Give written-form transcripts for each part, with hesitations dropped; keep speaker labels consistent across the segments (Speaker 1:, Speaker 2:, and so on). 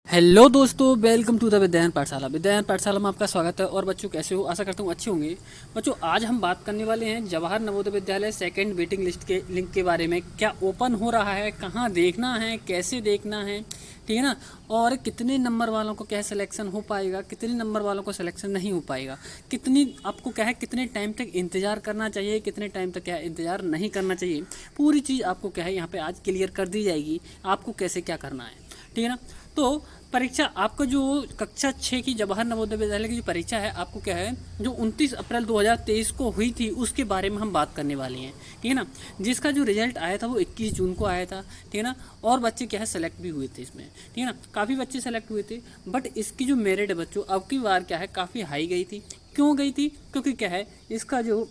Speaker 1: Hello दोस्तों, welcome to the विद्यायन पाठशाला। विद्यायन पाठशाला में आपका स्वागत है। और बच्चों कैसे हो? आशा करता हूँ अच्छे होंगे। बच्चों आज हम बात करने वाले हैं Jawahar Navodaya Vidyalaya second waiting list के लिंक के बारे में। क्या ओपन हो रहा है, कहाँ देखना है, कैसे देखना है, ठीक है ना। और कितने नंबर वालों को क्या सिलेक्शन हो पाएगा, कितने नंबर वालों को सिलेक्शन नहीं हो पाएगा, कितनी आपको क्या है, कितने टाइम तक इंतज़ार करना चाहिए, कितने टाइम तक क्या है इंतज़ार नहीं करना चाहिए, पूरी चीज़ आपको क्या है यहाँ पे आज क्लियर कर दी जाएगी। आपको कैसे क्या करना है, ठीक है ना। तो परीक्षा आपका जो कक्षा 6 की जवाहर नवोदय विद्यालय की जो परीक्षा है, आपको क्या है जो 29 अप्रैल 2023 को हुई थी उसके बारे में हम बात करने वाले हैं, ठीक है ना। जिसका जो रिजल्ट आया था वो 21 जून को आया था, ठीक है ना। और बच्चे क्या है सेलेक्ट भी हुए थे इसमें, ठीक है ना। काफ़ी बच्चे सेलेक्ट हुए थे, बट इसकी जो मेरिट है बच्चों अब की बार क्या है काफ़ी हाई गई थी। क्यों गई थी? क्योंकि क्या है इसका जो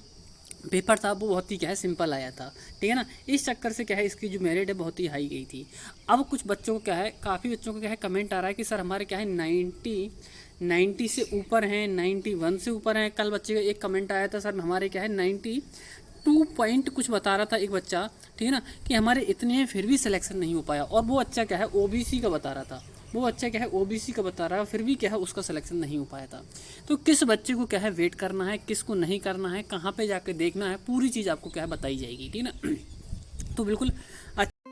Speaker 1: पेपर था वो बहुत ही क्या है सिंपल आया था, ठीक है ना। इस चक्कर से क्या है इसकी जो मेरिट है बहुत ही हाई गई थी। अब कुछ बच्चों को क्या है, काफ़ी बच्चों को क्या है कमेंट आ रहा है कि सर हमारे क्या है 90 से ऊपर हैं, 91 से ऊपर हैं। कल बच्चे का एक कमेंट आया था, सर हमारे क्या है 92 पॉइंट कुछ बता रहा था एक बच्चा, ठीक है ना, कि हमारे इतने हैं फिर भी सिलेक्शन नहीं हो पाया। और वो अच्छा क्या है ओबीसी का बता रहा था, वो अच्छा क्या है ओबीसी का बता रहा है, फिर भी क्या है उसका सिलेक्शन नहीं हो पाया था। तो किस बच्चे को क्या है वेट करना है, किसको नहीं करना है, कहाँ पे जाके देखना है, पूरी चीज़ आपको क्या है बताई जाएगी, ठीक है ना। तो बिल्कुल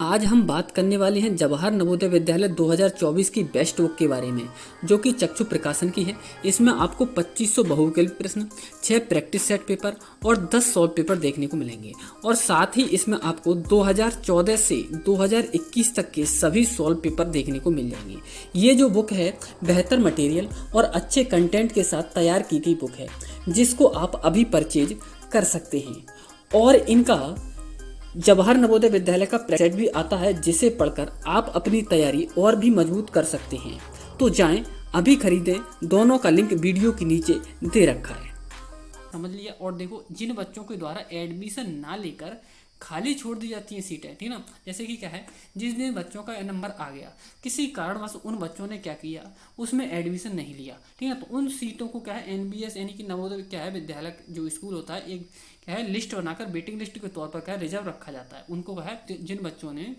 Speaker 1: आज हम बात करने वाले हैं जवाहर नवोदय विद्यालय 2024 की बेस्ट बुक के बारे में, जो कि चक्षु प्रकाशन की है। इसमें आपको 2500 बहुविकल्पी प्रश्न, 6 प्रैक्टिस सेट पेपर और 10 सॉल्व पेपर देखने को मिलेंगे। और साथ ही इसमें आपको 2014 से 2021 तक के सभी सॉल्व पेपर देखने को मिल जाएंगे। ये जो बुक है बेहतर मटेरियल और अच्छे कंटेंट के साथ तैयार की गई बुक है, जिसको आप अभी परचेज कर सकते हैं। और इनका जवाहर नवोदय विद्यालय का प्रेसेट भी आता है, जिसे पढ़कर आप अपनी तैयारी और भी मजबूत कर सकते हैं। तो जाएं अभी खरीदें, दोनों का लिंक वीडियो के नीचे दे रखा है। समझ लिया। और देखो जिन बच्चों के द्वारा एडमिशन ना लेकर खाली छोड़ दी जाती हैं सीटें, ठीक है ना। जैसे कि क्या है जिस दिन बच्चों का नंबर आ गया, किसी कारणवश उन बच्चों ने क्या किया उसमें एडमिशन नहीं लिया, ठीक है ना। तो उन सीटों को क्या है एनबीएस यानी कि नवोदय क्या है विद्यालय जो स्कूल होता है एक क्या है लिस्ट बनाकर वेटिंग लिस्ट के तौर पर क्या है रिजर्व रखा जाता है। उनको क्या है जिन बच्चों ने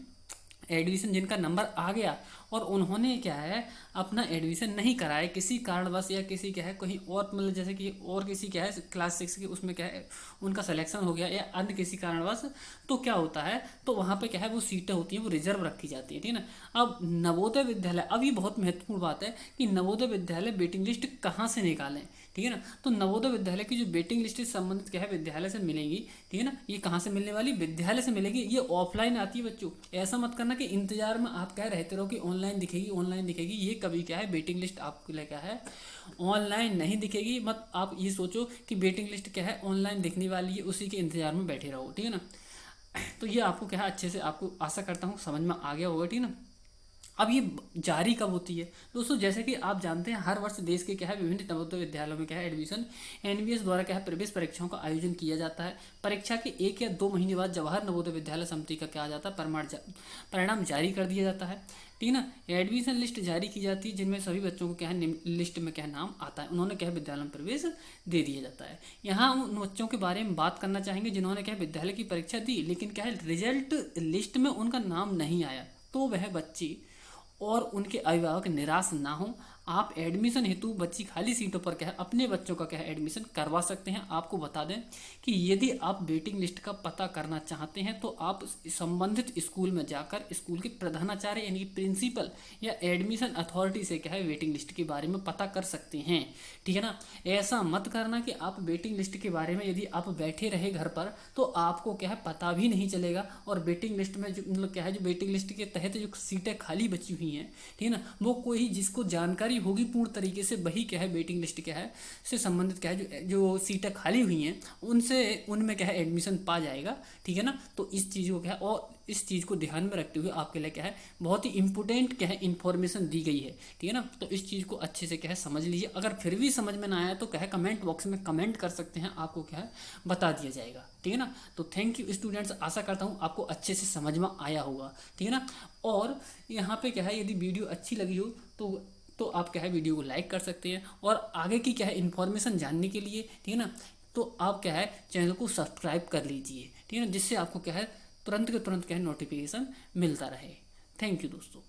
Speaker 1: एडमिशन जिनका नंबर आ गया और उन्होंने क्या है अपना एडमिशन नहीं कराया किसी कारणवश, या किसी क्या है कहीं और मतलब जैसे कि और किसी क्या है क्लास 6 के उसमें क्या है उनका सिलेक्शन हो गया या अन्य किसी कारणवश, तो क्या होता है तो वहाँ पे क्या है वो सीटें होती हैं वो रिजर्व रखी जाती है, ठीक है ना। अब नवोदय विद्यालय, अब ये बहुत महत्वपूर्ण बात है कि नवोदय विद्यालय वेटिंग लिस्ट कहाँ से निकालें, ठीक है ना। तो नवोदय विद्यालय की जो वेटिंग लिस्ट से संबंधित क्या है विद्यालय से मिलेंगी, ठीक है ना। ये कहाँ से मिलने वाली? विद्यालय से मिलेगी। ये ऑफलाइन आती है बच्चों। ऐसा मत करना कि इंतजार में आप क्या रहते रहो कि ऑनलाइन दिखेगी ऑनलाइन दिखेगी। ये कभी क्या है वेटिंग लिस्ट आपके लिए क्या है ऑनलाइन नहीं दिखेगी। मत आप ये सोचो कि वेटिंग लिस्ट क्या है ऑनलाइन दिखने वाली है, उसी के इंतजार में बैठे रहो, ठीक है ना। तो ये आपको क्या है अच्छे से आपको आशा करता हूँ समझ में आ गया होगा, ठीक है ना। अब ये जारी कब होती है दोस्तों? जैसे कि आप जानते हैं हर वर्ष देश के क्या है विभिन्न नवोदय विद्यालयों में क्या है एडमिशन एनबीएस द्वारा क्या है प्रवेश परीक्षाओं का आयोजन किया जाता है। परीक्षा के 1 या 2 महीने बाद जवाहर नवोदय विद्यालय समिति का क्या आ जाता है परिणाम जारी कर दिया जाता है, ठीक है ना। एडमिशन लिस्ट जारी की जाती है जिनमें सभी बच्चों को क्या है लिस्ट में क्या है नाम आता है, उन्होंने क्या है विद्यालय में प्रवेश दे दिया जाता है। यहाँ उन बच्चों के बारे में बात करना चाहेंगे जिन्होंने क्या है विद्यालय की परीक्षा दी लेकिन क्या है रिजल्ट लिस्ट में उनका नाम नहीं आया। तो वह बच्ची और उनके अभिभावक निराश ना हों। आप एडमिशन हेतु बच्ची खाली सीटों पर क्या है अपने बच्चों का क्या है एडमिशन करवा सकते हैं। आपको बता दें कि यदि आप वेटिंग लिस्ट का पता करना चाहते हैं तो आप संबंधित स्कूल में जाकर स्कूल के प्रधानाचार्य यानी कि प्रिंसिपल या एडमिशन अथॉरिटी से क्या है वेटिंग लिस्ट के बारे में पता कर सकते हैं, ठीक है ना। ऐसा मत करना कि आप वेटिंग लिस्ट के बारे में यदि आप बैठे रहे घर पर तो आपको क्या है पता भी नहीं चलेगा। और वेटिंग लिस्ट में जो मतलब क्या है जो वेटिंग लिस्ट के तहत जो सीटें खाली बची हुई हैं, ठीक है ना, वो कोई जिसको जानकारी होगी पूर्ण तरीके से वही क्या है वेटिंग लिस्ट क्या है से संबंधित क्या है जो सीटें खाली हुई हैं उनसे उनमें क्या है एडमिशन पा जाएगा, ठीक है ना। तो इस चीज़ को क्या है और इस चीज़ को ध्यान में रखते हुए आपके लिए क्या है बहुत ही इंपॉर्टेंट क्या है इन्फॉर्मेशन दी गई है, ठीक है ना। तो इस चीज़ को अच्छे से क्या है समझ लीजिए। अगर फिर भी समझ में ना आया तो क्या है कमेंट बॉक्स में कमेंट कर सकते हैं, आपको क्या है बता दिया जाएगा, ठीक है ना। तो थैंक यू स्टूडेंट्स, आशा करता हूँ आपको अच्छे से समझ में आया होगा, ठीक है ना। और यहाँ पे क्या है यदि वीडियो अच्छी लगी हो तो आप क्या है वीडियो को लाइक कर सकते हैं। और आगे की क्या है इन्फॉर्मेशन जानने के लिए, ठीक है ना, तो आप क्या है चैनल को सब्सक्राइब कर लीजिए, ठीक है ना, जिससे आपको क्या है तुरंत के तुरंत क्या है नोटिफिकेशन मिलता रहे। थैंक यू दोस्तों।